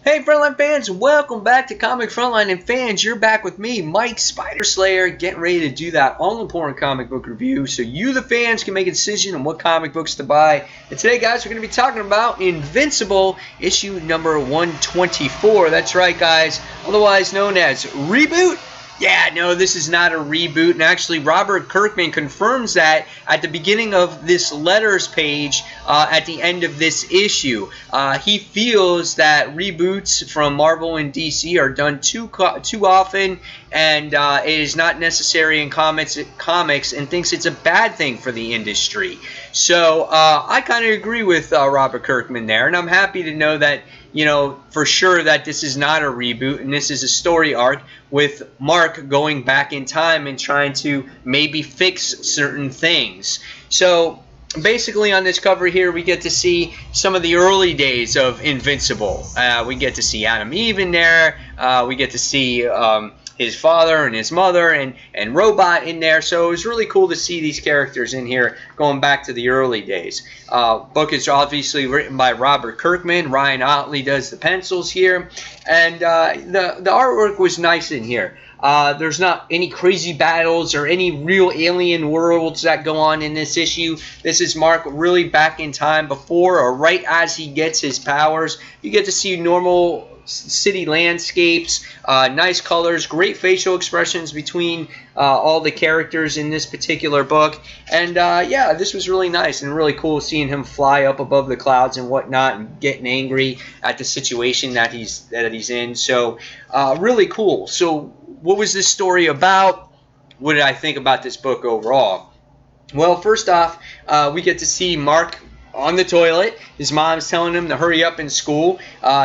Hey Frontline fans, welcome back to Comic Frontline, and fans, you're back with me, Mike Spider Slayer, getting ready to do that all-important comic book review so you, the fans, can make a decision on what comic books to buy. And today, guys, we're going to be talking about Invincible, issue number 124. That's right, guys, otherwise known as Reboot. Yeah, no, this is not a reboot, and actually Robert Kirkman confirms that at the beginning of this letters page at the end of this issue. He feels that reboots from Marvel and DC are done too often, and it is not necessary in comics, and thinks it's a bad thing for the industry. So I kind of agree with Robert Kirkman there, and I'm happy to know that, you know, for sure that this is not a reboot and this is a story arc with Mark going back in time and trying to maybe fix certain things. So basically on this cover here we get to see some of the early days of Invincible. We get to see Adam Eve in there. We get to see his father and his mother and Robot in there. So it was really cool to see these characters in here going back to the early days. Book is obviously written by Robert Kirkman. Ryan Otley does the pencils here. And the artwork was nice in here. There's not any crazy battles or any real alien worlds that go on in this issue. This is Mark really back in time before or right as he gets his powers. You get to see normal city landscapes, nice colors, great facial expressions between all the characters in this particular book. And yeah, this was really nice and really cool seeing him fly up above the clouds and whatnot and getting angry at the situation that he's in. So really cool. So what was this story about? What did I think about this book overall? Well, first off, we get to see Mark on the toilet. His mom's telling him to hurry up in school.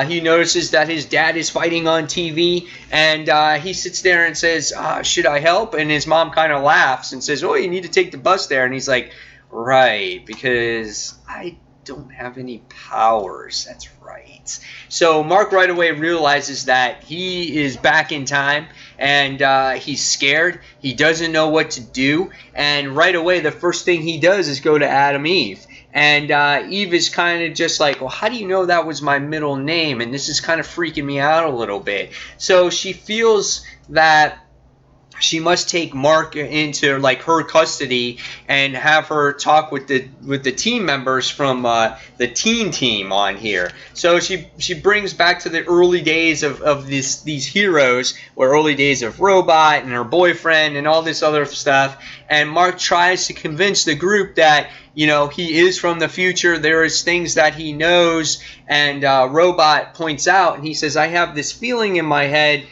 He notices that his dad is fighting on TV, and he sits there and says, should I help? And his mom kind of laughs and says, oh, you need to take the bus there. And he's like, right, because I don't have any powers. That's right. So Mark right away realizes that he is back in time, and he's scared. He doesn't know what to do, and right away the first thing he does is go to Adam Eve. And Eve is kind of just like, well, how do you know that was my middle name? And this is kind of freaking me out a little bit. So she feels that she must take Mark into like her custody and have her talk with the team members from the teen team on here. So she brings back to the early days of these heroes, or early days of Robot and her boyfriend and all this other stuff. And Mark tries to convince the group that, you know, he is from the future. There is things that he knows, and Robot points out and he says, I have this feeling in my head.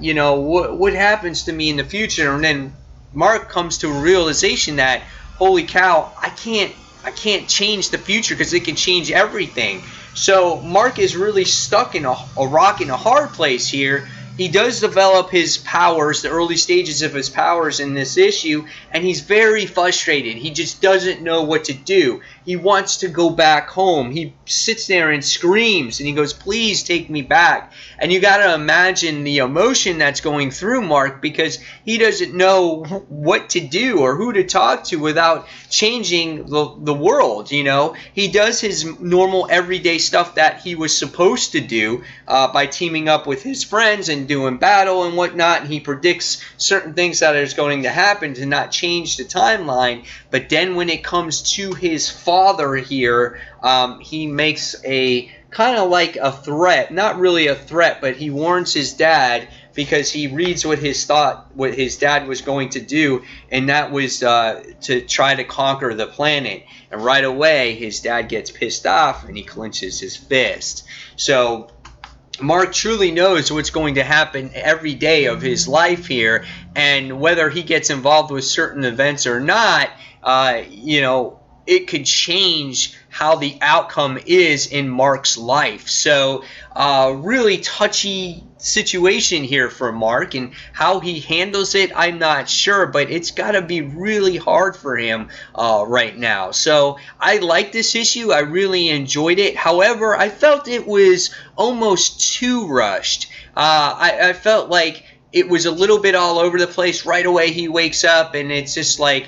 You know, what happens to me in the future? And then Mark comes to a realization that, holy cow, I can't change the future because it can change everything. So Mark is really stuck in a rock in a hard place here. He does develop his powers, the early stages of his powers in this issue, and he's very frustrated. He just doesn't know what to do. He wants to go back home. He sits there and screams, and he goes, please take me back. And you got to imagine the emotion that's going through Mark, because he doesn't know what to do or who to talk to without changing the world, you know. He does his normal everyday stuff that he was supposed to do by teaming up with his friends and doing battle and whatnot, and he predicts certain things that is going to happen to not change the timeline. But then when it comes to his father here, he makes a kind of like a threat, not really a threat, but he warns his dad because he reads what his dad was going to do, and that was to try to conquer the planet. And right away his dad gets pissed off and he clenches his fist. So Mark truly knows what's going to happen every day of his life here, and whether he gets involved with certain events or not, you know, it could change how the outcome is in Mark's life. So really touchy situation here for Mark, and how he handles it, I'm not sure, but it's got to be really hard for him right now. So I like this issue. I really enjoyed it. However, I felt it was almost too rushed. I felt like it was a little bit all over the place. Right away he wakes up and it's just like,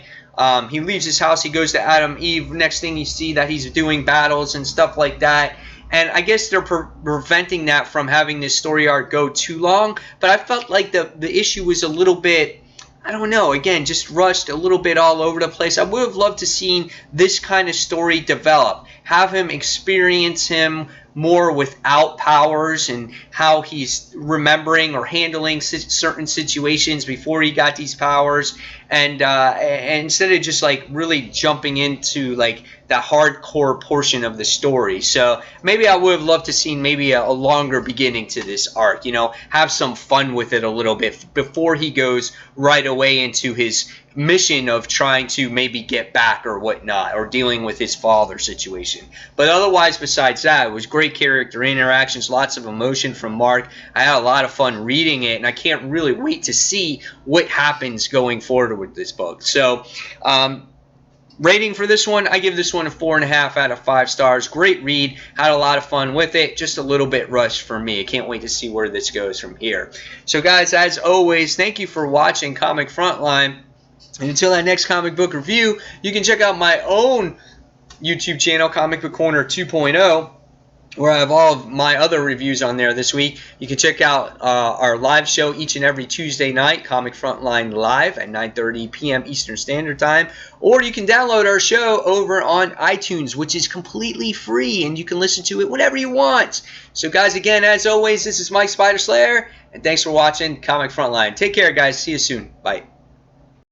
he leaves his house, he goes to Adam Eve. Next thing you see that he's doing battles and stuff like that. and I guess they're preventing that from having this story arc go too long. But I felt like the issue was a little bit, I don't know, again, just rushed, a little bit all over the place. I would have loved to seen this kind of story develop. Have him experience him more without powers and how he's remembering or handling certain situations before he got these powers. And instead of just like really jumping into like the hardcore portion of the story. So maybe I would have loved to seen maybe a longer beginning to this arc, you know, have some fun with it a little bit before he goes right away into his mission of trying to maybe get back or whatnot, or dealing with his father situation. But otherwise, besides that, it was great character interactions, lots of emotion from Mark. I had a lot of fun reading it, and I can't really wait to see what happens going forward with this book. So, rating for this one, I give this one a 4.5 out of 5 stars. Great read. Had a lot of fun with it. Just a little bit rushed for me. I can't wait to see where this goes from here. So guys, as always, thank you for watching Comic Frontline. And until that next comic book review, you can check out my own YouTube channel, Comic Book Corner 2.0, where I have all of my other reviews on there this week. You can check out our live show each and every Tuesday night, Comic Frontline Live at 9:30 p.m. Eastern Standard Time. Or you can download our show over on iTunes, which is completely free, and you can listen to it whenever you want. So guys, again, as always, this is Mike Spider Slayer, and thanks for watching Comic Frontline. Take care, guys. See you soon. Bye.